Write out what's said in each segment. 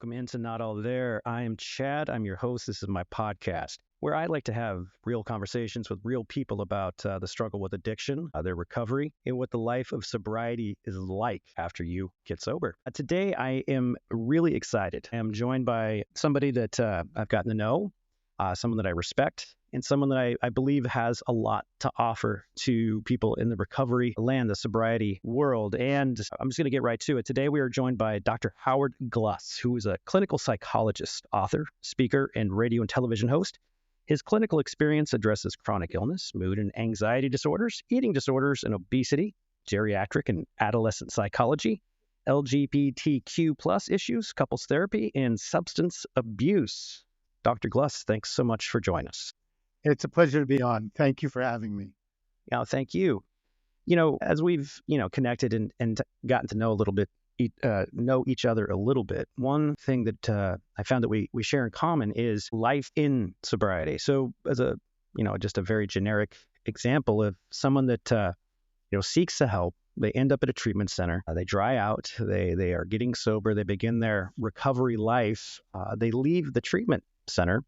welcome into Not All There. I am Chad. I'm your host. This is my podcast where I like to have real conversations with real people about the struggle with addiction, their recovery, and what the life of sobriety is like after you get sober. Today, I am really excited. I am joined by somebody that I've gotten to know, someone that I respect, and someone that I believe has a lot to offer to people in the recovery land, the sobriety world. And I'm just going to get right to it. Today, we are joined by Dr. Howard Gluss, who is a clinical psychologist, author, speaker, and radio and television host. His clinical experience addresses chronic illness, mood and anxiety disorders, eating disorders and obesity, geriatric and adolescent psychology, LGBTQ plus issues, couples therapy, and substance abuse. Dr. Gluss, thanks so much for joining us. It's a pleasure to be on. Thank you for having me. Yeah, thank you. As we've, connected and gotten to know a little bit, know each other a little bit, one thing that I found that we share in common is life in sobriety. So as just a very generic example of someone that, seeks the help, they end up at a treatment center, they dry out, they are getting sober, they begin their recovery life, they leave the treatment center,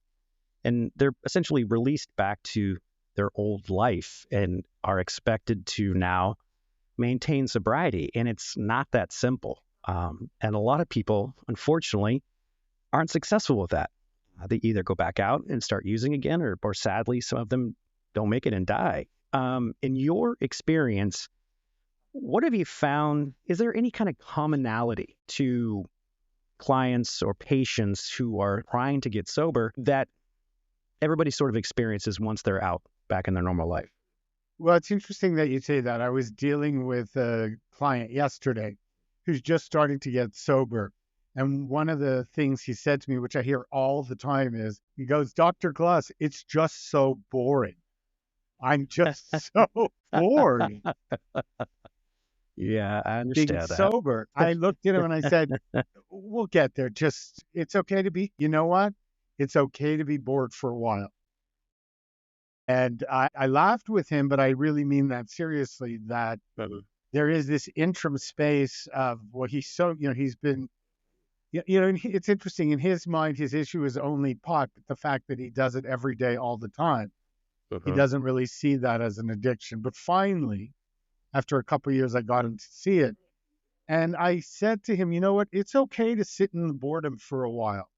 and they're essentially released back to their old life and are expected to now maintain sobriety. And it's not that simple. And a lot of people, unfortunately, aren't successful with that. They either go back out and start using again, or sadly, some of them don't make it and die. In your experience, what have you found? Is there any kind of commonality to clients or patients who are trying to get sober that everybody sort of experiences once they're out back in their normal life? Well, it's interesting that you say that. I was dealing with a client yesterday who's just starting to get sober. And one of the things he said to me, which I hear all the time, is he goes, "Dr. Gluss, it's just so boring. I'm just so bored Yeah, I understand being that. sober." I looked at him and I said, "We'll get there. It's okay to be, you know what? It's okay to be bored for a while." And I laughed with him, but I really mean that seriously, that there is this interim space of, well, he's been, it's interesting. In his mind, his issue is only pot, but the fact that he does it every day, all the time, he doesn't really see that as an addiction. But finally, after a couple of years, I got him to see it. And I said to him, you know what? It's okay to sit in the boredom for a while,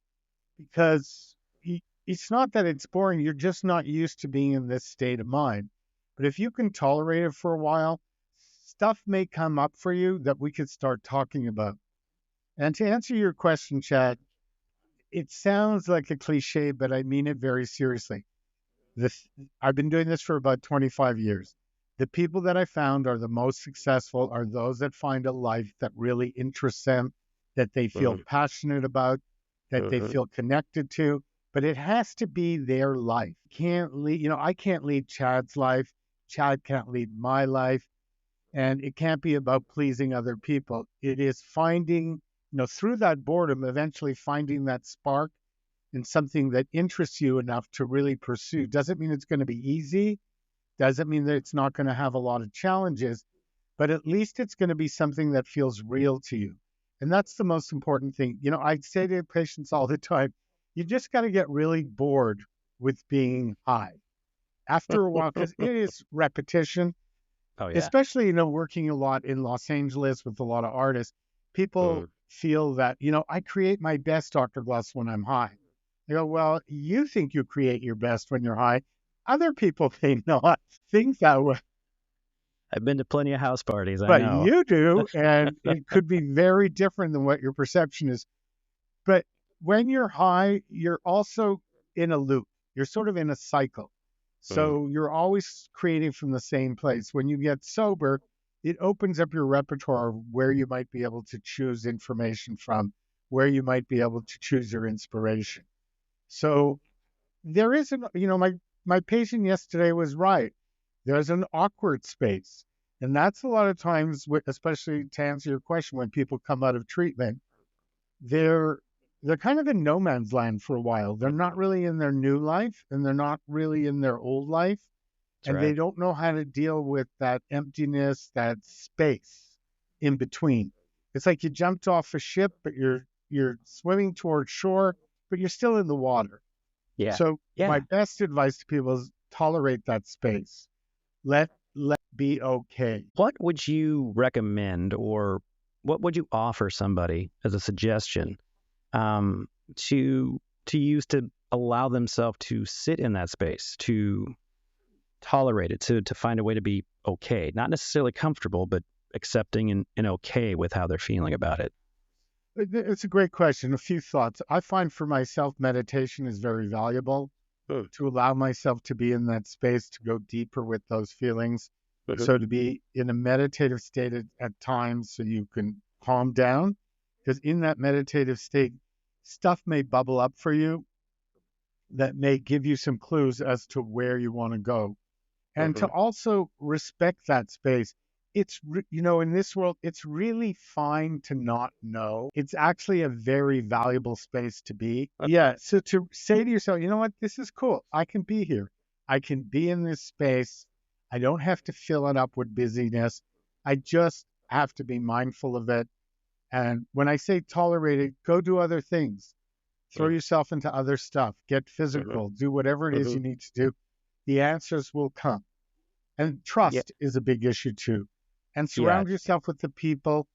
because it's not that it's boring. You're just not used to being in this state of mind. But if you can tolerate it for a while, stuff may come up for you that we could start talking about. And to answer your question, Chad, it sounds like a cliche, but I mean it very seriously. I've been doing this for about 25 years. The people that I found are the most successful are those that find a life that really interests them, that they feel passionate about, that they feel connected to. But it has to be their life. I can't lead Chad's life. Chad can't lead my life. And it can't be about pleasing other people. It is finding, through that boredom, eventually finding that spark in something that interests you enough to really pursue. Doesn't mean it's going to be easy. Doesn't mean that it's not going to have a lot of challenges, but at least it's going to be something that feels real to you. And that's the most important thing. I say to patients all the time, you just got to get really bored with being high after a while, because it is repetition. Oh, yeah. Especially, working a lot in Los Angeles with a lot of artists. People feel that, I create my best, Dr. Gluss, when I'm high. I go, well, you think you create your best when you're high. Other people may not think that way. I've been to plenty of house parties, but I know. you do, and it could be very different than what your perception is. But when you're high, you're also in a loop. You're sort of in a cycle. So you're always creating from the same place. When you get sober, it opens up your repertoire of where you might be able to choose information from, where you might be able to choose your inspiration. So there isn't, my patient yesterday was right. There's an awkward space. And that's a lot of times, especially to answer your question, when people come out of treatment, they're kind of in no man's land for a while. They're not really in their new life, and they're not really in their old life. That's right. They don't know how to deal with that emptiness, that space in between. It's like you jumped off a ship, but you're you're swimming towards shore, but you're still in the water. Yeah. So my Yeah. best advice to people is tolerate that space. Let be okay. What would you recommend, or what would you offer somebody as a suggestion um, to use to allow themselves to sit in that space, to tolerate it, to find a way to be okay, not necessarily comfortable, but accepting and okay with how they're feeling about it? It's a great question. A few thoughts. I find for myself, meditation is very valuable to allow myself to be in that space, to go deeper with those feelings. So to be in a meditative state at times so you can calm down, because in that meditative state, stuff may bubble up for you that may give you some clues as to where you want to go. And to also respect that space. In this world, it's really fine to not know. It's actually a very valuable space to be. Yeah. So to say to yourself, you know what, this is cool. I can be here. I can be in this space. I don't have to fill it up with busyness. I just have to be mindful of it. And when I say tolerate it, go do other things. Throw yourself into other stuff. Get physical. Do whatever it is you need to do. The answers will come. And Yeah. trust is a big issue too. And Yeah. surround yourself with the people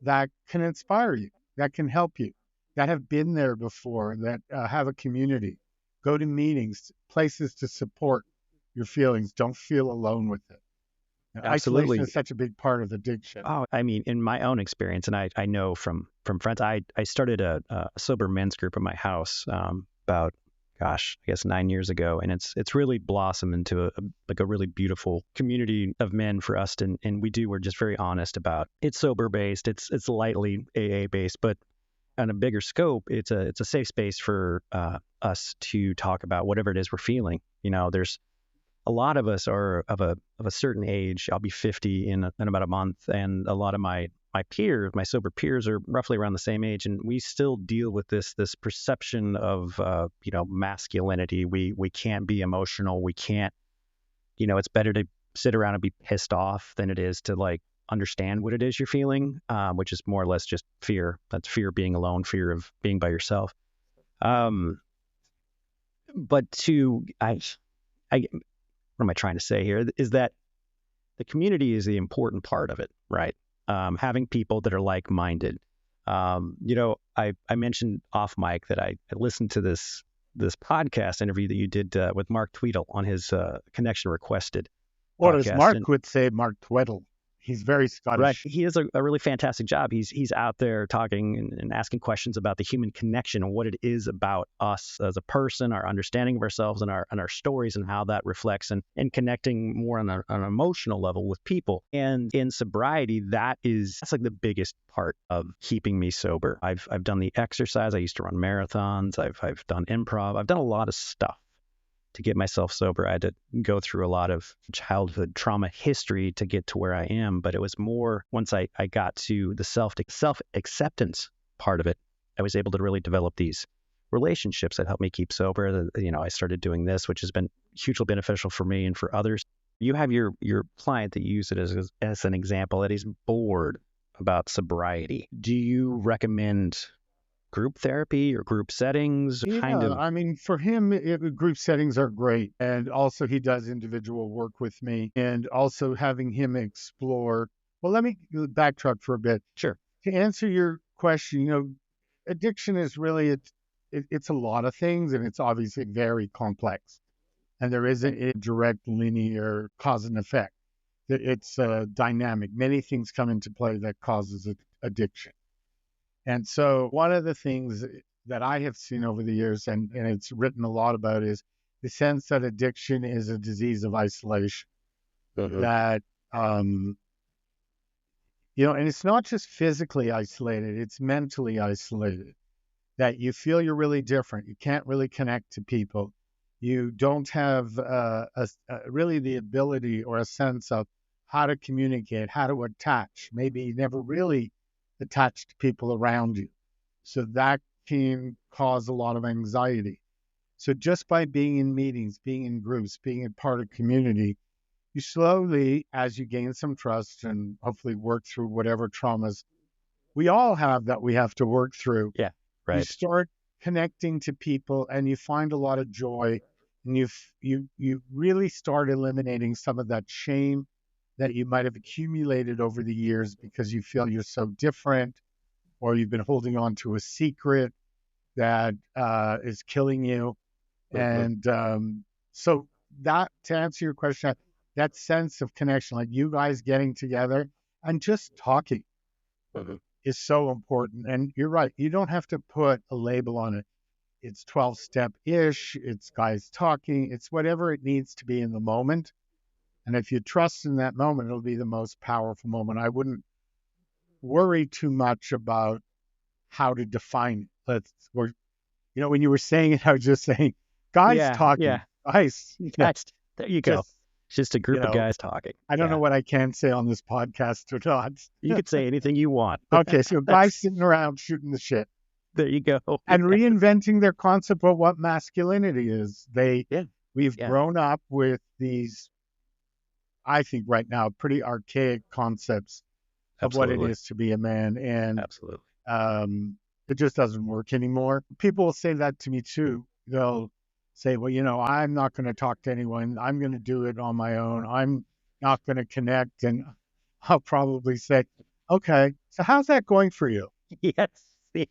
that can inspire you, that can help you, that have been there before, that have a community. Go to meetings, places to support your feelings. Don't feel alone with it. Now, isolation Absolutely. is such a big part of addiction. Oh, I mean, in my own experience, and I know from friends, I started a sober men's group in my house about, gosh, I guess 9 years ago, and it's really blossomed into a really beautiful community of men for us, and we're just very honest about it's sober based, it's lightly AA based, but on a bigger scope, it's a safe space for us to talk about whatever it is we're feeling. There's a lot of us are of a certain age. I'll be 50 in about a month, and a lot of my peers, my sober peers, are roughly around the same age, and we still deal with this perception of masculinity. We can't be emotional. We can't. It's better to sit around and be pissed off than it is to like understand what it is you're feeling, which is more or less just fear. That's fear of being alone, fear of being by yourself. Um, but what am I trying to say here? Is that the community is the important part of it, right? Having people that are like-minded. I mentioned off mic that I listened to this podcast interview that you did with Mark Tweedle on his Connection Requested Or as podcast. Mark would say, Mark Tweddle. He's very Right. Scottish. He does a really fantastic job. He's out there talking and asking questions about the human connection and what it is about us as a person, our understanding of ourselves and our stories, and how that reflects and connecting more on an emotional level with people. And in sobriety, that's like the biggest part of keeping me sober. I've done the exercise. I used to run marathons. I've done improv. I've done a lot of stuff to get myself sober. I had to go through a lot of childhood trauma history to get to where I am, but it was more once I got to the self-acceptance part of it, I was able to really develop these relationships that helped me keep sober. I started doing this, which has been hugely beneficial for me and for others. You have your client that you use it as an example that he's bored about sobriety. Do you recommend group therapy or group settings? Kind Yeah, of. I mean, for him, group settings are great. And also, he does individual work with me, and also having him explore. Well, let me backtrack for a bit. Sure. To answer your question, addiction is really, it's a lot of things, and it's obviously very complex. And there isn't a direct linear cause and effect. It's dynamic. Many things come into play that causes addiction. And so one of the things that I have seen over the years, and it's written a lot about, is the sense that addiction is a disease of isolation. That, and it's not just physically isolated, it's mentally isolated. That you feel you're really different. You can't really connect to people. You don't have really the ability or a sense of how to communicate, how to attach. Maybe you never really attached to people around you. So that can cause a lot of anxiety. So just by being in meetings, being in groups, being a part of community, you slowly, as you gain some trust and hopefully work through whatever traumas we all have that we have to work through. Yeah. You Right. start connecting to people and you find a lot of joy, and you really start eliminating some of that shame that you might have accumulated over the years because you feel you're so different, or you've been holding on to a secret that is killing you. Mm-hmm. And so that, to answer your question, that sense of connection, like you guys getting together and just talking, Mm-hmm. is so important. And you're right, you don't have to put a label on it. It's 12-step-ish, it's guys talking, it's whatever it needs to be in the moment. And if you trust in that moment, it'll be the most powerful moment. I wouldn't worry too much about how to define it. When you were saying it, I was just saying, guys Yeah. talking, Yeah. guys, Guys, there you go. just, It's just a you group of know, guys talking. I don't know Yeah. what I can say on this podcast or not. You could say anything you want. Okay, so guys sitting around shooting the shit There you go. and reinventing their concept of what masculinity is. Yeah. We've Yeah. grown up with these, I think right now, pretty archaic concepts of what it Absolutely. is to be a man. And Absolutely. it just doesn't work anymore. People will say that to me too. They'll say, well, I'm not going to talk to anyone. I'm going to do it on my own. I'm not going to connect. And I'll probably say, okay, so how's that going for you? Yes. Yeah.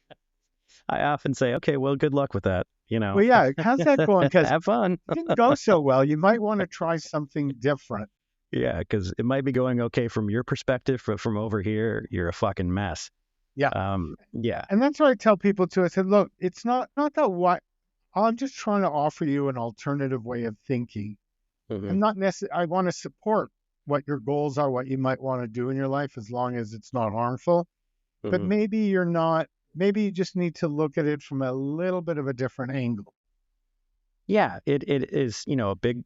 I often say, okay, well, good luck with that. Well, yeah, how's that going? Because Have fun. it didn't go so well. You might want to try something different. Yeah, because it might be going okay from your perspective, but from over here, you're a fucking mess. Yeah. Yeah. And that's what I tell people too. I said, look, it's not that what I'm just trying to offer you an alternative way of thinking. Mm-hmm. I'm not necessarily, I want to support what your goals are, what you might want to do in your life, as long as it's not harmful. But Mm-hmm. maybe you just need to look at it from a little bit of a different angle. Yeah, it is, a big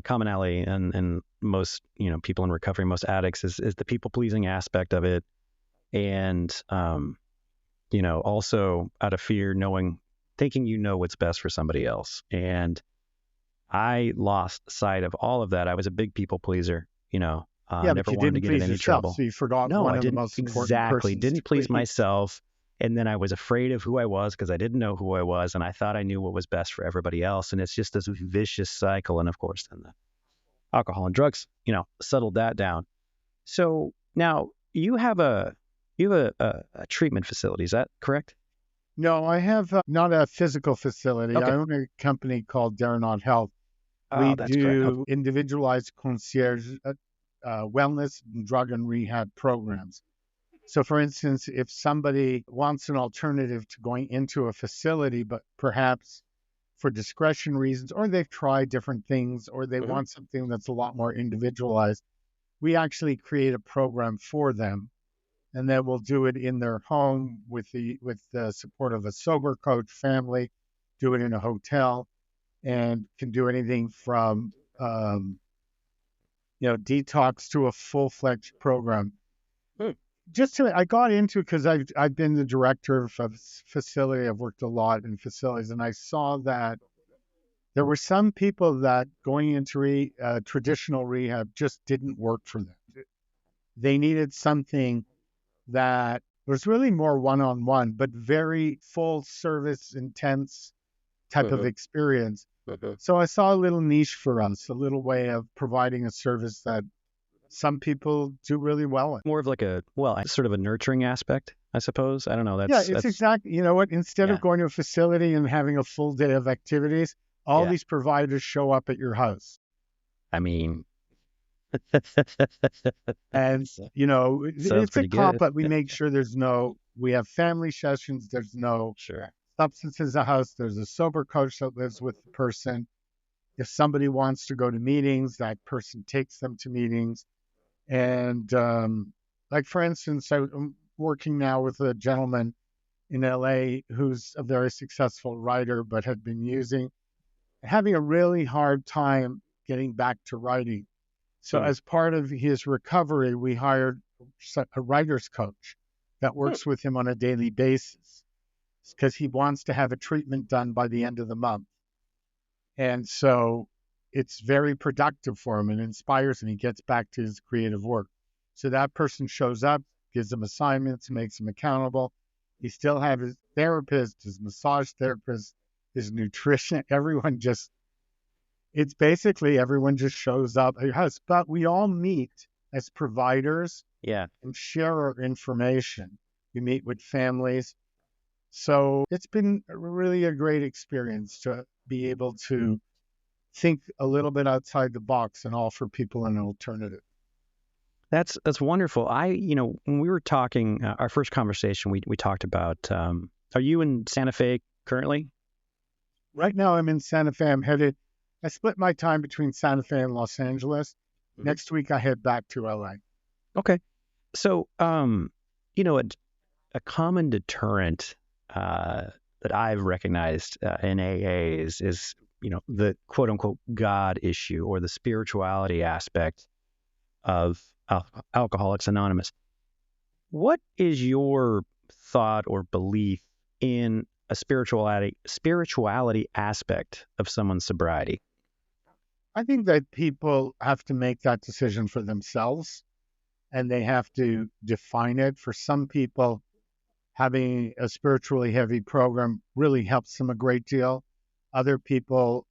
commonality and most, people in recovery, most addicts is the people pleasing aspect of it. And, also out of fear, thinking what's best for somebody else. And I lost sight of all of that. I was a big people pleaser, Yeah, but never you wanted to didn't get in please any yourself, trouble. so you forgot No, one I of the didn't most important exactly. persons to Didn't please please. myself. And then I was afraid of who I was because I didn't know who I was. And I thought I knew what was best for everybody else. And it's just this vicious cycle. And of course, then the alcohol and drugs, settled that down. So now you have a treatment facility. Is that correct? No, I have not a physical facility. I Okay. own a company called Dare Not Health. Oh, We that's correct. Okay. do individualized concierge wellness, drug, and rehab programs. So, for instance, if somebody wants an alternative to going into a facility, but perhaps for discretion reasons, or they've tried different things, or they Mm-hmm. want something that's a lot more individualized, we actually create a program for them. And then we'll do it in their home with the support of a sober coach family, do it in a hotel, and can do anything from detox to a full-fledged program. Hmm. I got into it because I've been the director of a facility. I've worked a lot in facilities, and I saw that there were some people that going into traditional rehab just didn't work for them. They needed something that was really more one-on-one, but very full service, intense type of Mm-hmm. experience. Mm-hmm. So I saw a little niche for us, a little way of providing a service that some people do really well in. More of like sort of a nurturing aspect, I suppose. I don't know. Yeah, it's That's exactly, you know what? Instead of yeah. going to a facility and having a full day of activities, all Yeah. these providers show up at your house. I mean, And, sounds it's a pretty good. complex. We have family sessions. There's no Sure. substances in the house. There's a sober coach that lives with the person. If somebody wants to go to meetings, that person takes them to meetings. And like, for instance, I'm working now with a gentleman in LA who's a very successful writer, but had been having a really hard time getting back to writing. So Hmm. as part of his recovery, we hired a writer's coach that Hmm. works with him on a daily basis because he wants to have a treatment done by the end of the month. And so it's very productive for him and inspires him. He gets back to his creative work. So that person shows up. gives him assignments, makes him accountable. He still have his therapist, his massage therapist, his nutrition. Everyone just, it's basically everyone just shows up. But we all meet as providers Yeah. and share our information. We meet with families. So it's been really a great experience to be able to think a little bit outside the box and offer people an alternative. That's wonderful. When we were talking, our first conversation, we talked about, are you in Santa Fe currently? Right now I'm in Santa Fe. I split my time between Santa Fe and Los Angeles. Mm-hmm. Next week I head back to LA. Okay. So, a common deterrent that I've recognized in AA is the quote unquote God issue or the spirituality aspect of Alcoholics Anonymous. What is your thought or belief in a spirituality aspect of someone's sobriety? I think that people have to make that decision for themselves and they have to define it. For some people, having a spiritually heavy program really helps them a great deal. Other people,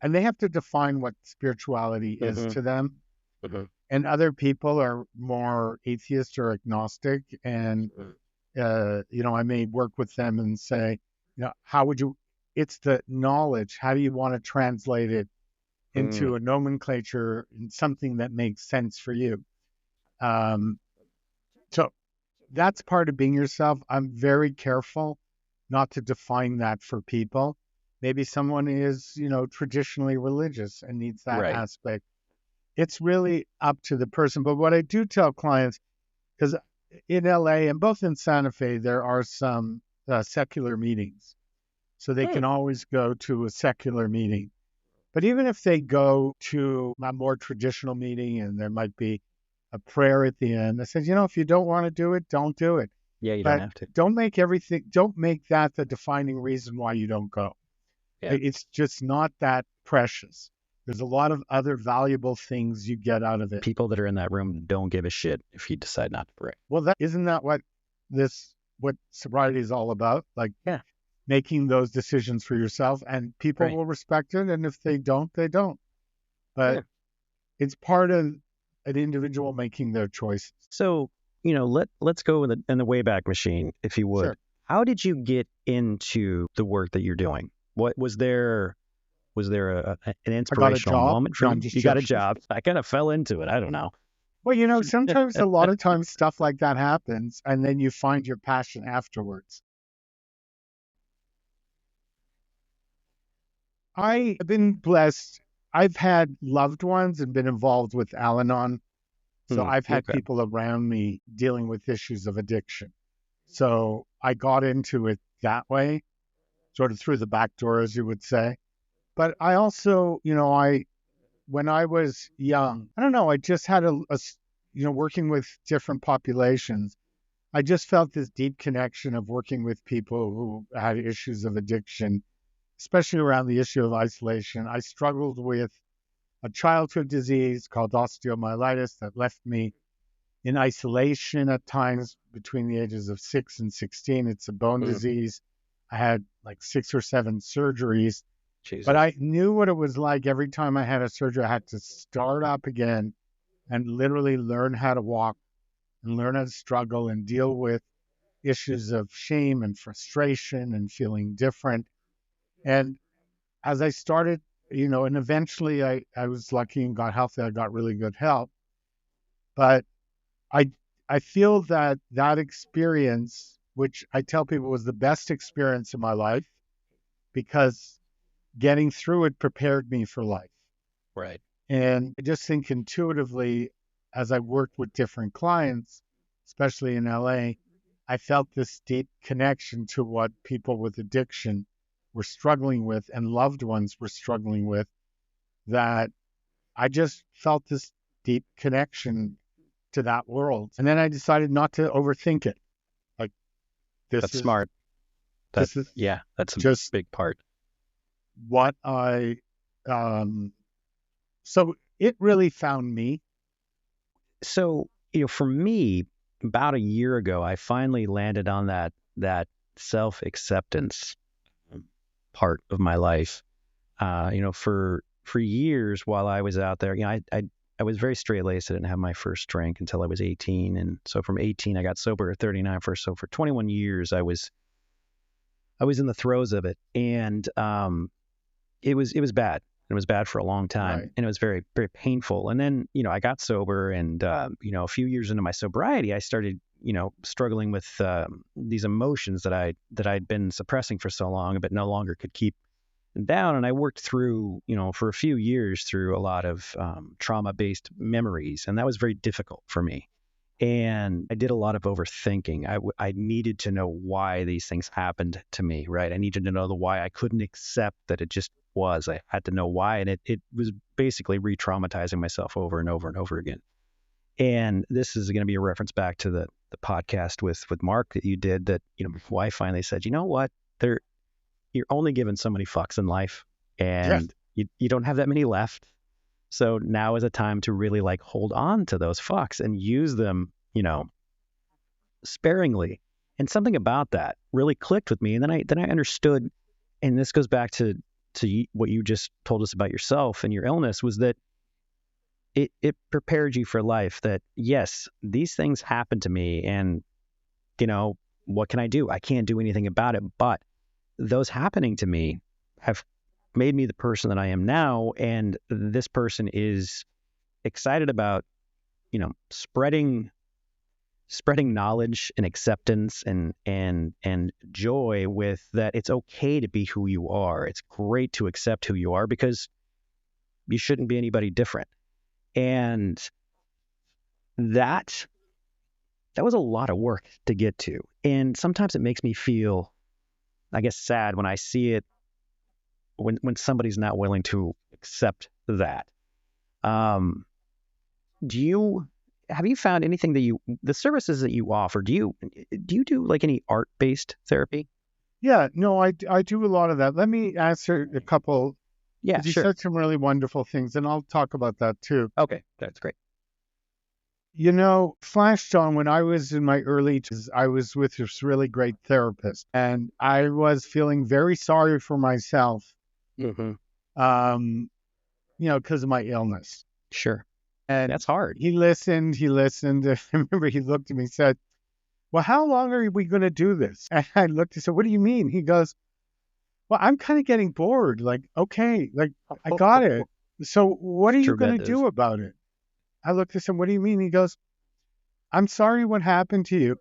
and they have to define what spirituality is to them. Mm-hmm. And other people are more atheist or agnostic. And, I may work with them and say, how would you, it's the knowledge. How do you want to translate it into a nomenclature and something that makes sense for you? So that's part of being yourself. I'm very careful not to define that for people. Maybe someone is, traditionally religious and needs that Right. aspect. It's really up to the person. But what I do tell clients, because in LA and both in Santa Fe, there are some secular meetings. So they can always go to a secular meeting. But even if they go to a more traditional meeting and there might be a prayer at the end, I said, if you don't want to do it, don't do it. Yeah, you But don't have to. don't make that the defining reason why you don't go. Yeah. It's just not that precious. There's a lot of other valuable things you get out of it. People that are in that room don't give a shit if you decide not to pray. Well, isn't that what sobriety is all about? Like, yeah, making those decisions for yourself, and people will respect it. And if they don't, they don't. But it's part of an individual making their choices. So, let's go in the Wayback Machine, if you would. Sure. How did you get into the work that you're doing? What was there? Was there an inspirational moment from you? You got a job. I kind of fell into it. I don't know. Well, sometimes a lot of times stuff like that happens, and then you find your passion afterwards. I have been blessed. I've had loved ones and been involved with Al-Anon. So I've had people around me dealing with issues of addiction. So I got into it that way, sort of through the back door, as you would say. But I also, when I was young, I don't know, I just had working with different populations, I just felt this deep connection of working with people who had issues of addiction, especially around the issue of isolation. I struggled with a childhood disease called osteomyelitis that left me in isolation at times between the ages of 6 and 16. It's a bone disease. I had like 6 or 7 surgeries. Jesus. But I knew what it was like. Every time I had a surgery, I had to start up again and literally learn how to walk and learn how to struggle and deal with issues of shame and frustration and feeling different. And as I started, and eventually I was lucky and got healthy. I got really good help. But I feel that experience, which I tell people was the best experience of my life, because getting through it prepared me for life. Right. And I just think intuitively, as I worked with different clients, especially in LA, I felt this deep connection to what people with addiction were struggling with and loved ones were struggling with, that I just felt this deep connection to that world. And then I decided not to overthink it. Like, that's smart. That's a big part. What so it really found me. So, for me, about a year ago, I finally landed on that self-acceptance part of my life. For years while I was out there, I was very straight-laced. I didn't have my first drink until I was 18, and so from 18 I got sober at 39. So for 21 years I was in the throes of it, and it was bad. It was bad for a long time, Right. and it was very, very painful. And then, I got sober, and a few years into my sobriety, I started, struggling with these emotions that I'd been suppressing for so long, but no longer could keep down. And I worked through, for a few years through a lot of trauma-based memories, and that was very difficult for me. And I did a lot of overthinking. I needed to know why these things happened to me, right? I needed to know the why. I couldn't accept that it just was. I had to know why. And it was basically re-traumatizing myself over and over and over again. And this is going to be a reference back to the podcast with Mark that you did, that, why I finally said, you know what, you're only given so many fucks in life, and you don't have that many left. So now is a time to really hold on to those fucks and use them, sparingly. And something about that really clicked with me. And then I understood, and this goes back to what you just told us about yourself and your illness, was that it prepared you for life. That yes, these things happen to me, and what can I do? I can't do anything about it, but those happening to me have made me the person that I am now. And this person is excited about, spreading knowledge and acceptance and joy with that. It's okay to be who you are. It's great to accept who you are, because you shouldn't be anybody different. And that was a lot of work to get to. And sometimes it makes me feel, I guess, sad when I see it, when somebody's not willing to accept that. Have you found anything that the services that you offer, do you do any art-based therapy? Yeah, no, I do a lot of that. Let me answer a couple. Yeah, 'Cause you sure. said some really wonderful things, and I'll talk about that too. Okay, that's great. Flashed on when I was in my early 20s, I was with this really great therapist, and I was feeling very sorry for myself, Mm-hmm. because of my illness. Sure. And That's hard. he listened. I remember he looked at me and said, well, how long are we going to do this? And I looked and said, what do you mean? He goes, well, I'm kind of getting bored. Like, okay, like I got it. So what are you going to Tremendous. do about it? I looked at him, what do you mean? He goes, I'm sorry what happened to you.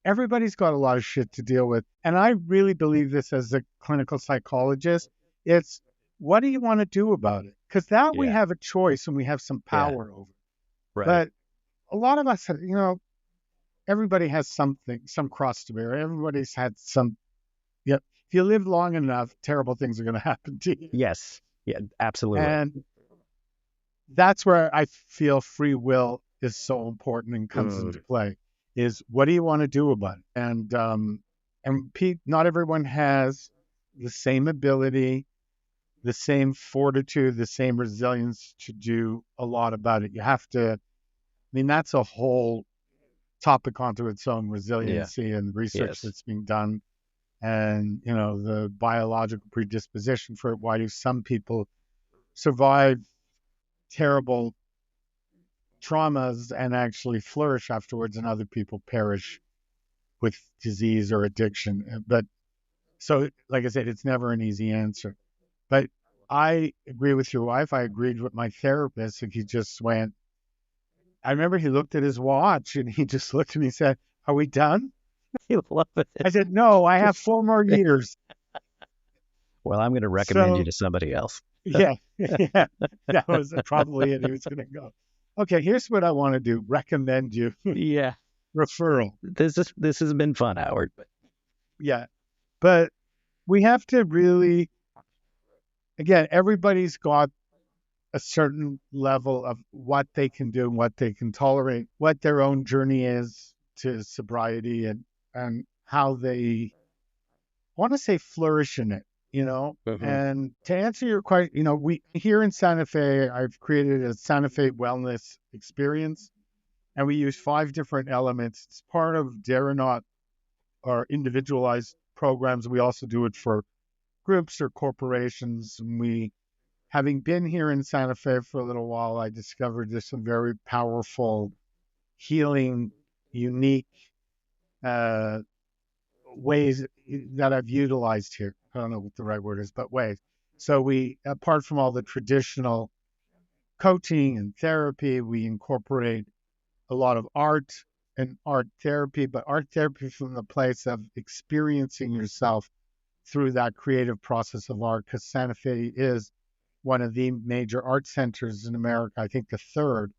Everybody's got a lot of shit to deal with. And I really believe this as a clinical psychologist. It's, what do you want to do about it? Because that we Yeah. have a choice and we have some power over. Right. But a lot of us, everybody has something, some cross to bear. Everybody's had some, if you live long enough, terrible things are going to happen to you. Yes. Yeah, absolutely. And that's where I feel free will is so important and comes into play, is what do you want to do about it? And Pete, not everyone has the same ability, the same fortitude, the same resilience to do a lot about it. You have to, that's a whole topic onto its own, resiliency and research that's being done. And, the biological predisposition for it. Why do some people survive terrible traumas and actually flourish afterwards, and other people perish with disease or addiction? But so, like I said, it's never an easy answer. But I agree with your wife. I agreed with my therapist. And he just went, I remember he looked at his watch and he just looked at me and said, are we done? You love it. I said, no, I have 4 more years. Well, I'm going to recommend you to somebody else. Yeah, that was probably it. He was going to go, okay, here's what I want to do. Recommend you. Yeah. Referral. This has been fun, Howard. Yeah. But we have to really, again, everybody's got a certain level of what they can do and what they can tolerate, what their own journey is to sobriety, and how they want to say flourish in it, And to answer your question, we here in Santa Fe, I've created a Santa Fe wellness experience. And we use 5 different elements. It's part of Dare or Not, our individualized programs. We also do it for groups or corporations. And we, having been here in Santa Fe for a little while, I discovered there's some very powerful, healing, unique ways that I've utilized here. I don't know what the right word is, but ways. So we, apart from all the traditional coaching and therapy, we incorporate a lot of art and art therapy, but art therapy from the place of experiencing yourself through that creative process of art, because Santa Fe is one of the major art centers in America. I think the third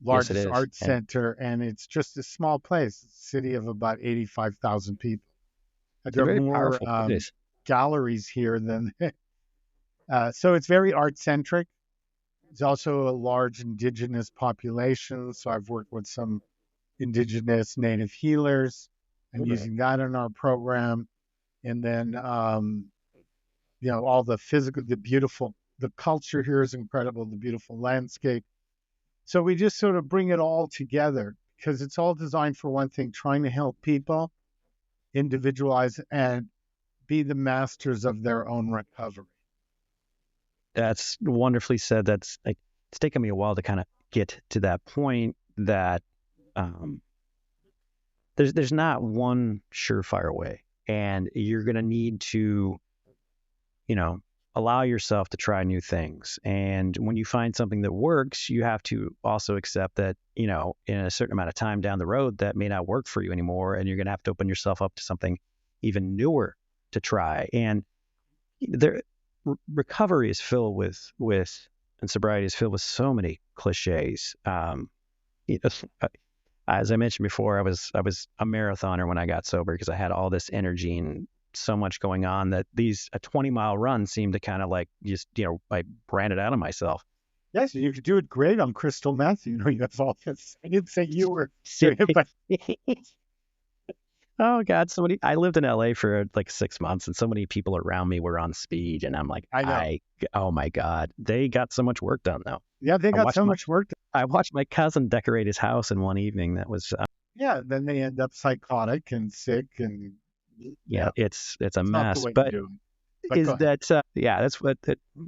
Yes, it largest is. art center, and it's just a small place, a city of about 85,000 people. It's a There are very more powerful place. galleries here than, so it's very art centric. There's also a large indigenous population. So I've worked with some indigenous native healers and using that in our program. And then, all the physical, the culture here is incredible, the beautiful landscape. So we just sort of bring it all together because it's all designed for one thing, trying to help people individualize and be the masters of their own recovery. That's wonderfully said. That's like, it's taken me a while to kind of get to that point that there's not one surefire way, and you're going to need to, allow yourself to try new things. And when you find something that works, you have to also accept that, in a certain amount of time down the road, that may not work for you anymore, and you're going to have to open yourself up to something even newer to try. And recovery is filled with and sobriety is filled with so many cliches. As I mentioned before, I was a marathoner when I got sober because I had all this energy and so much going on that a 20-mile run seemed to kind of like just, I ran it out of myself. Yes, you could do it great on crystal meth. You have all this. I didn't say you were doing it, but oh God, I lived in LA for like 6 months and so many people around me were on speed and I'm like, I know. Oh my God, they got so much work done though. Yeah, they got so much work done. I watched my cousin decorate his house in one evening. That was then they end up psychotic and sick and it's a mess. mess. But is that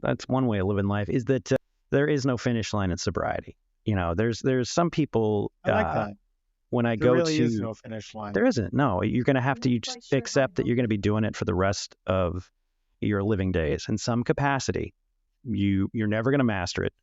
that's one way of living life, is that there is no finish line in sobriety. There's some people I like that. When I there go really to is no finish line. There isn't. No, you're going to have to just accept that you're going to be doing it for the rest of your living days in some capacity. You're never going to master it.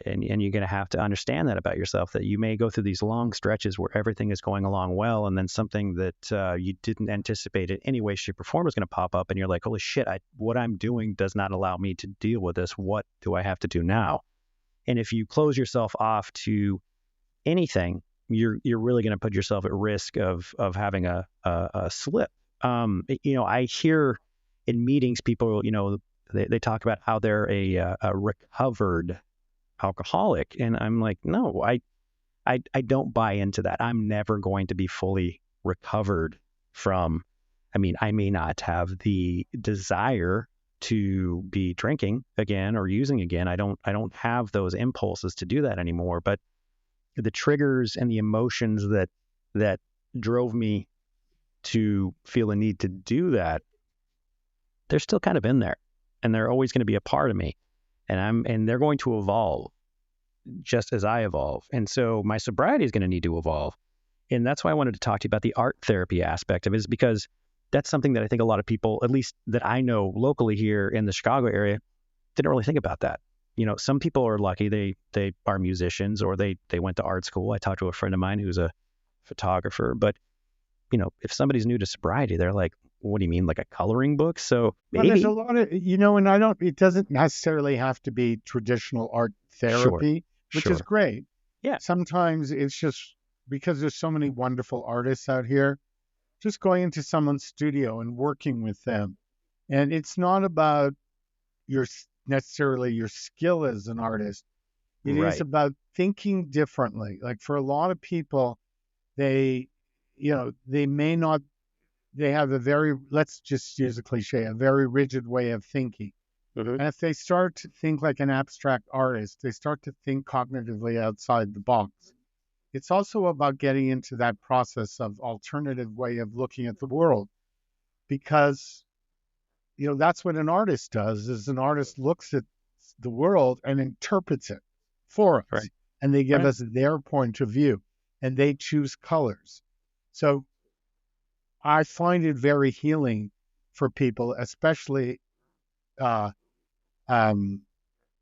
And you're going to have to understand that about yourself, that you may go through these long stretches where everything is going along well, and then something that you didn't anticipate in any way, shape, or form is going to pop up, and you're like, holy shit, what I'm doing does not allow me to deal with this. What do I have to do now? And if you close yourself off to anything, you're really going to put yourself at risk of having a slip. I hear in meetings people, they talk about how they're a recovered alcoholic, and I'm like, no, I don't buy into that. I'm never going to be fully recovered from. I mean, I may not have the desire to be drinking again or using again. I don't have those impulses to do that anymore. But the triggers and the emotions that drove me to feel a need to do that, they're still kind of in there, and they're always going to be a part of me, and they're going to evolve just as I evolve. And so my sobriety is going to need to evolve. And that's why I wanted to talk to you about the art therapy aspect of it, is because that's something that I think a lot of people, at least that I know locally here in the Chicago area, didn't really think about that. Some people are lucky. They are musicians, or they went to art school. I talked to a friend of mine who's a photographer, but if somebody's new to sobriety, they're like, what do you mean, like a coloring book? So maybe there's a lot of, and it doesn't necessarily have to be traditional art therapy, which is great. Yeah. Sometimes it's just because there's so many wonderful artists out here, just going into someone's studio and working with them. And it's not about necessarily your skill as an artist. It is about thinking differently. Like for a lot of people, they may not, they have a very, let's just use a cliche, a very rigid way of thinking. Mm-hmm. And if they start to think like an abstract artist, they start to think cognitively outside the box. it's also about getting into that process of alternative way of looking at the world, because that's what an artist does. Is an artist looks at the world and interprets it for us, Right. and they give Right. us their point of view, and they choose colors. So I find it very healing for people, especially uh, um,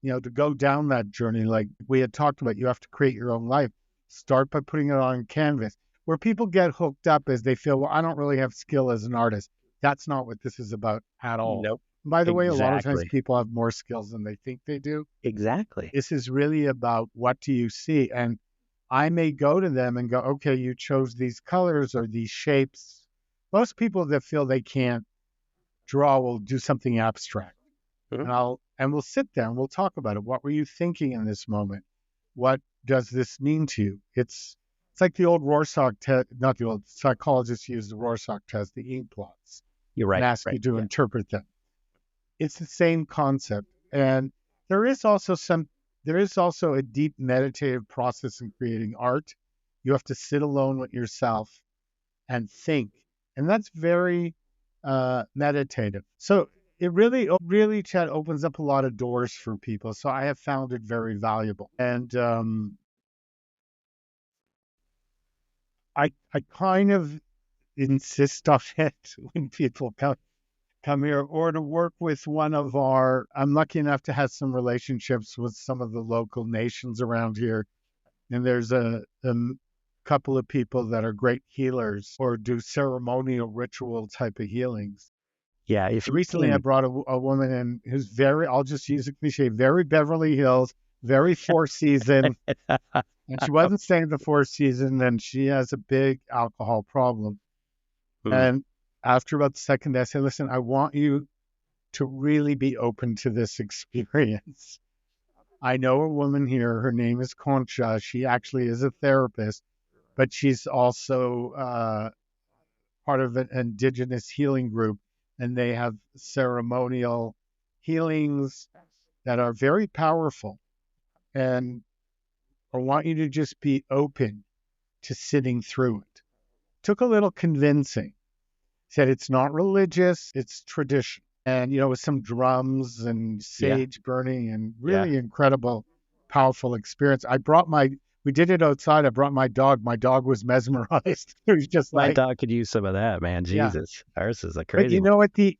to go down that journey. Like we had talked about, you have to create your own life. Start by putting it on canvas. Where people get hooked up is they feel, well, I don't really have skill as an artist. That's not what this is about at all. Nope. And by the way, a lot of times Exactly. people have more skills than they think they do. Exactly. This is really about what do you see? And I may go to them and go, okay, you chose these colors or these shapes. Most people that feel they can't draw will do something abstract. Mhm. And we'll sit there and we'll talk about it. What were you thinking in this moment? What does this mean to you? It's like the old Rorschach test, not the old psychologists use the Rorschach test, the ink blots, You're and right. ask you Right. to Yeah. interpret them. It's the same concept. And there is also a deep meditative process in creating art. You have to sit alone with yourself and think. And that's very meditative. So it really, Chad, opens up a lot of doors for people. So I have found it very valuable. And I kind of insist on it when people come here, or to work with I'm lucky enough to have some relationships with some of the local nations around here. And there's a couple of people that are great healers or do ceremonial ritual type of healings. Yeah. If you Recently, I can. brought a woman in who's I'll just use a cliche, very Beverly Hills, very Four Season. And she wasn't staying at the Four Season, and she has a big alcohol problem. Mm. And after about the second day, I said, listen, I want you to really be open to this experience. I know a woman here. Her name is Concha. She actually is a therapist, but she's also part of an indigenous healing group, and they have ceremonial healings that are very powerful. And I want you to just be open to sitting through it. Took a little convincing. Said it's not religious, it's tradition. And, with some drums and Yeah. sage burning and Yeah. really incredible, powerful experience. We did it outside. I brought my dog. My dog was mesmerized. It was just My like, dog could use some of that, man. yeah. Jesus. Ours is a But crazy one. at the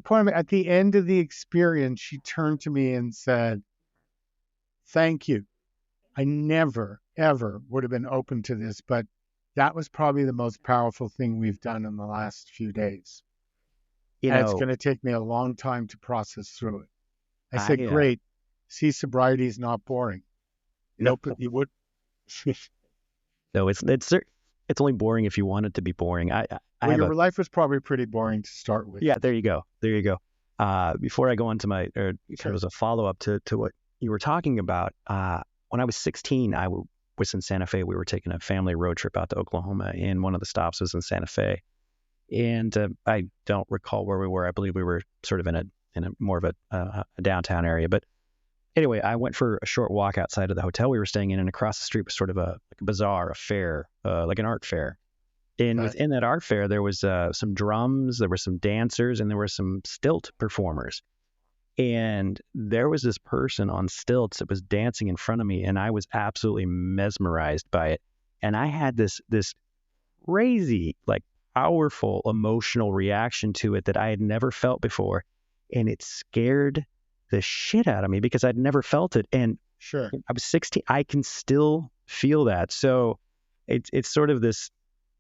point at the end of the experience, she turned to me and said, thank you. I never, ever would have been open to this, but that was probably the most powerful thing we've done in the last few days. You And it's know, going to take me a long time to process through it. I said, I great. See, sobriety is not boring. no, You would. no, it's only boring if you want it to be boring. I Well, have your life was probably pretty boring to start with. yeah, there you go. There you go. Before I go into my, or kind of Sure. as a follow up to what you were talking about, when I was 16, was in Santa Fe. We were taking a family road trip out to Oklahoma, and one of the stops was in Santa Fe. And I don't recall where we were. I believe we were sort of in a more of a downtown area. But anyway, I went for a short walk outside of the hotel we were staying in, and across the street was sort of like a bazaar, a fair, like an art fair. And Right. within that art fair, there was some drums, there were some dancers, and there were some stilt performers. And there was this person on stilts that was dancing in front of me, and I was absolutely mesmerized by it. And I had this crazy, like powerful emotional reaction to it that I had never felt before. And it scared the shit out of me because I'd never felt it. And Sure. I was 16. I can still feel that. So it's sort of this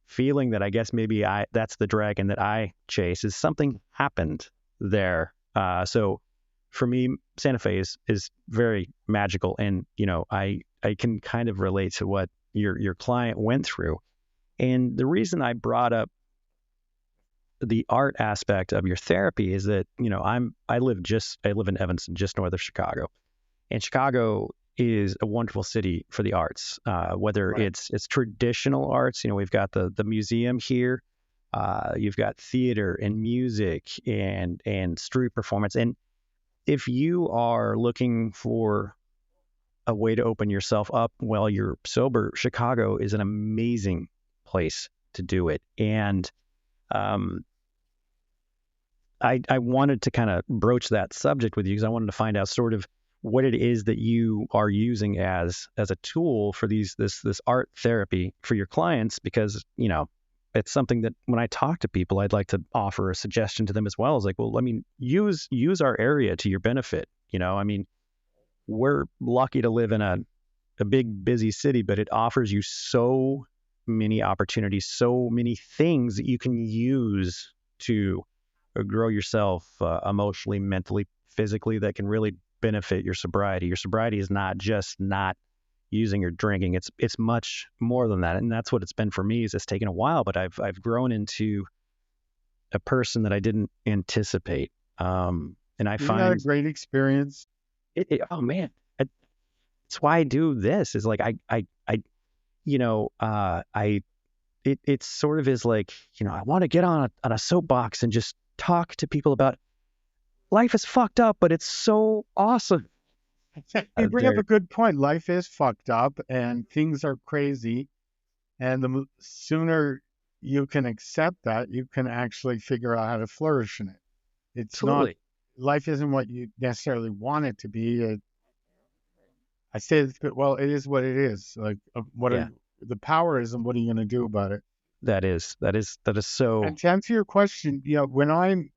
feeling that I guess maybe that's the dragon that I chase, is something happened there. So for me, Santa Fe is very magical. And, I can kind of relate to what your client went through. And the reason I brought up the art aspect of your therapy is that, I live in Evanston, just north of Chicago. And Chicago is a wonderful city for the arts, whether Right. it's traditional arts. We've got the museum here. You've got theater and music and street performance. And if you are looking for a way to open yourself up while you're sober, Chicago is an amazing place to do it. And I wanted to kind of broach that subject with you because I wanted to find out sort of what it is that you are using as a tool for this art therapy for your clients, because, you know, it's something that when I talk to people, I'd like to offer a suggestion to them as well. Is like, well, I mean, use our area to your benefit. You know, I mean, we're lucky to live in a big, busy city, but it offers you so many opportunities, so many things that you can use to grow yourself emotionally, mentally, physically, that can really benefit your sobriety. Your sobriety is not just not using or drinking. It's much more than that. And that's what it's been for me. Is it's taken a while, but I've grown into a person that I didn't anticipate. And I You had a find great experience. oh man, that's why I do this. Is like it sort of is like, you know, I want to get on a soapbox and just talk to people about life is fucked up, but it's so awesome. You bring up a good point. Life is fucked up and things are crazy. And the sooner you can accept that, you can actually figure out how to flourish in it. It's not, Absolutely. life isn't what you necessarily want it to be. I say this, but well, it is what it is. Like, Yeah, the power is, and what are you going to do about it? that is so. And to answer your question, you know, when I'm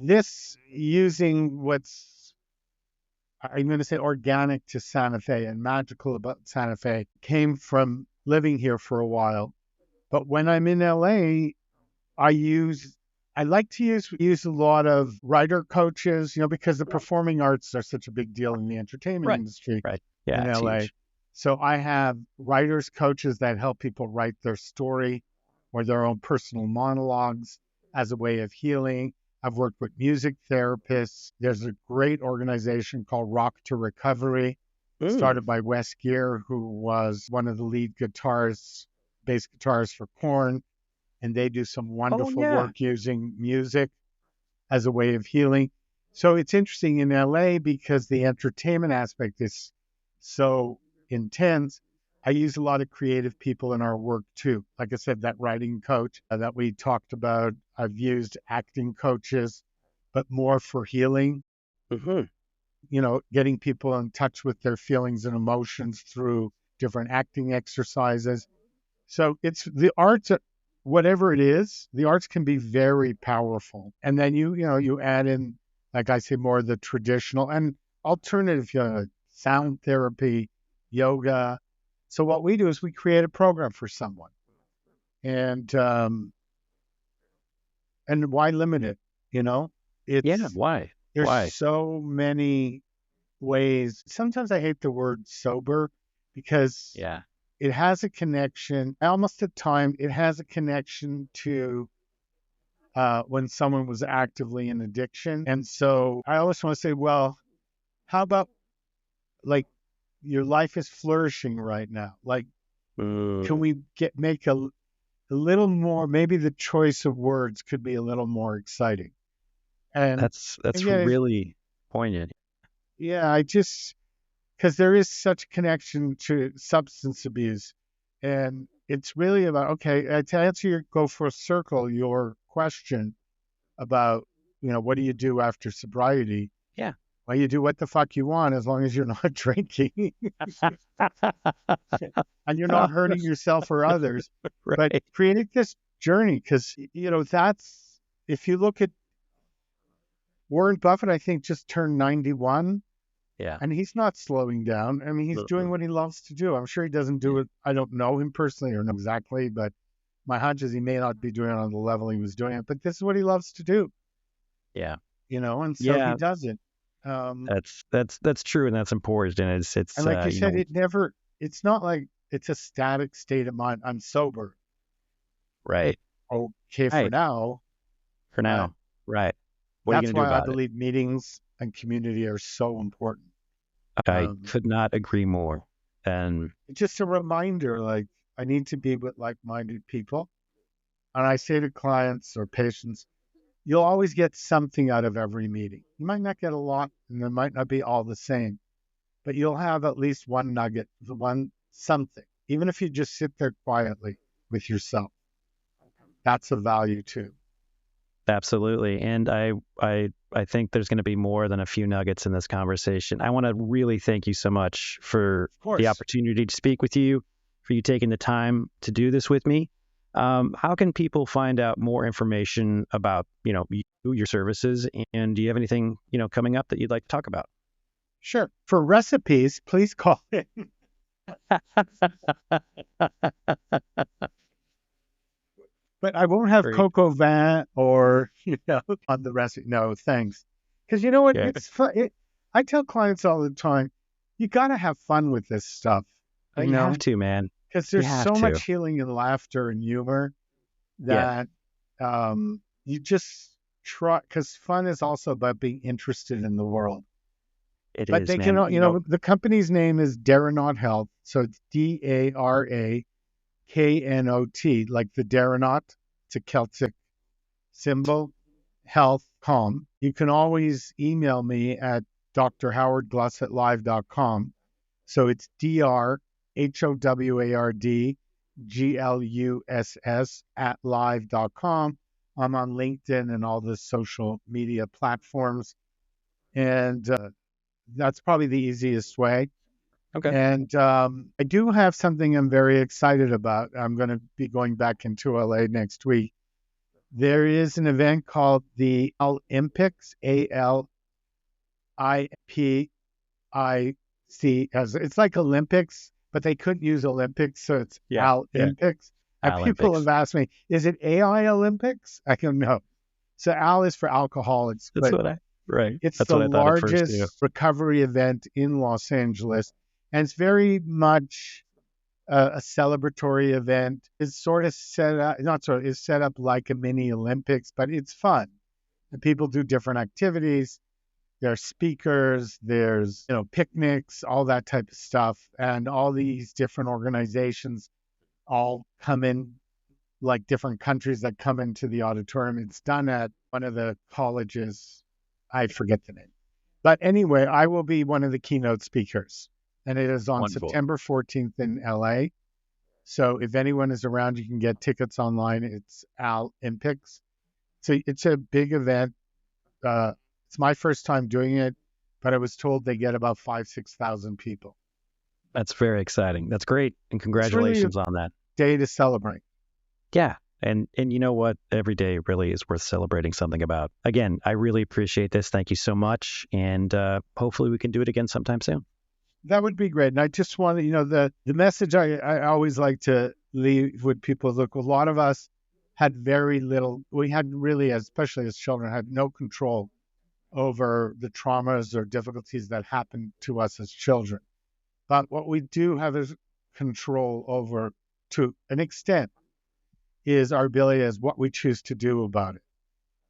this using what's, I'm going to say organic to Santa Fe and magical about Santa Fe came from living here for a while. But when I'm in LA, I like to use a lot of writer coaches, you know, because the performing arts are such a big deal in the entertainment Right. industry Right. Yeah, in it's LA. huge. So I have writers coaches that help people write their story or their own personal monologues as a way of healing. I've worked with music therapists. There's a great organization called Rock to Recovery, Mm. started by Wes Geer, who was one of the lead bass guitarists for Korn, and they do some Oh wonderful yeah. work using music as a way of healing. So it's interesting in LA because the entertainment aspect is so intense. I use a lot of creative people in our work too. Like I said, that writing coach that we talked about, I've used acting coaches, but more for healing, Hmm. you know, getting people in touch with their feelings and emotions through different acting exercises. So it's the arts, whatever it is, the arts can be very powerful. And then you add in, like I say, more of the traditional and alternative, sound therapy, yoga. So what we do is we create a program for someone, and why limit it? You know, Yeah. it's Why? there's Why? so many ways. Sometimes I hate the word sober because Yeah. it has a connection, almost at time, it has a connection to when someone was actively in addiction. And so I always want to say, well, how about like your life is flourishing right now? Like, can Mm. we make a little more, maybe the choice of words could be a little more exciting. And That's again, really poignant. yeah, because there is such a connection to substance abuse. And it's really about, okay, to answer go for a circle, your question about, what do you do after sobriety? Yeah. Well, you do what the fuck you want as long as you're not drinking and you're not hurting yourself or others. But Right. create this journey because, if you look at Warren Buffett, I think just turned 91. Yeah. And he's not slowing down. I mean, he's doing Mm-mm. what he loves to do. I'm sure he doesn't do Yeah. it. I don't know him personally or know exactly, but my hunch is he may not be doing it on the level he was doing it. But this is what he loves to do, Yeah. and so he Yeah. does it. That's true, and that's important. And And it's like you you said, know, it's not like it's a static state of mind. I'm sober. right. Okay for Right. now, For but now. Right. What are you that's going to do why I about it? believe meetings and community are so important. I Um, could not agree more. And it's just a reminder, like I need to be with like-minded people. And I say to clients or patients, you'll always get something out of every meeting. You might not get a lot, and they might not be all the same, but you'll have at least one nugget, one something, even if you just sit there quietly with yourself. That's a value too. Absolutely. And I think there's going to be more than a few nuggets in this conversation. I want to really thank you so much for the opportunity to speak with you, for you taking the time to do this with me. How can people find out more information about, your services? And do you have anything, coming up that you'd like to talk about? Sure. For recipes, please call in. But I won't have coco vin or, on the recipe. No, thanks. Because you know what? Yeah. It's fun. I tell clients all the time, you got to have fun with this stuff. You have to, man. Because there's so much healing and laughter and humor that you just try. Because fun is also about being interested in the world. But they can, the company's name is Daranaut Health. So it's DARAKNOT, like the Daranaut. It's a Celtic symbol, health.com. You can always email me at drhowardgluss@live.com. So it's drhowardgluss@live.com. I'm on LinkedIn and all the social media platforms. And that's probably the easiest way. Okay. And I do have something I'm very excited about. I'm going to be going back into LA next week. There is an event called the Olympics, ALIPIC. It's like Olympics, but they couldn't use Olympics, so it's Olympics. And people have asked me, is it AI Olympics? I don't know. So AL is for alcoholics. That's right. It's the largest recovery event in Los Angeles. And it's very much a celebratory event. It's sort of set up, it's set up like a mini Olympics, but it's fun. And people do different activities. There's speakers, there's, picnics, all that type of stuff. And all these different organizations all come in, like different countries that come into the auditorium. It's done at one of the colleges. I forget the name. But anyway, I will be one of the keynote speakers. And it is on September 14th in LA. So if anyone is around, you can get tickets online. It's Olympics. So it's a big event. It's my first time doing it, but I was told they get about 6,000 people. That's very exciting. That's great. And congratulations on that. Day to celebrate. Yeah. And you know what? Every day really is worth celebrating something about. Again, I really appreciate this. Thank you so much. And hopefully we can do it again sometime soon. That would be great. And I just want to, the message I always like to leave with people is, look, a lot of us had very little, we had really, especially as children, had no control over the traumas or difficulties that happened to us as children. But what we do have is control over, to an extent, is our ability as what we choose to do about it.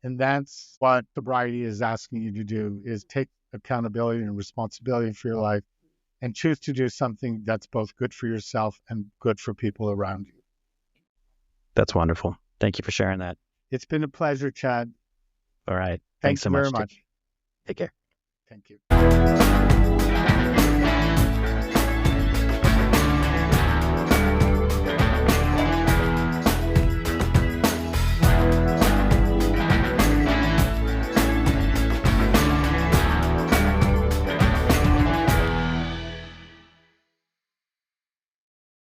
And that's what sobriety is asking you to do, is take accountability and responsibility for your life and choose to do something that's both good for yourself and good for people around you. That's wonderful. Thank you for sharing that. It's been a pleasure, Chad. All right. Thanks so very much. Take care. Thank you.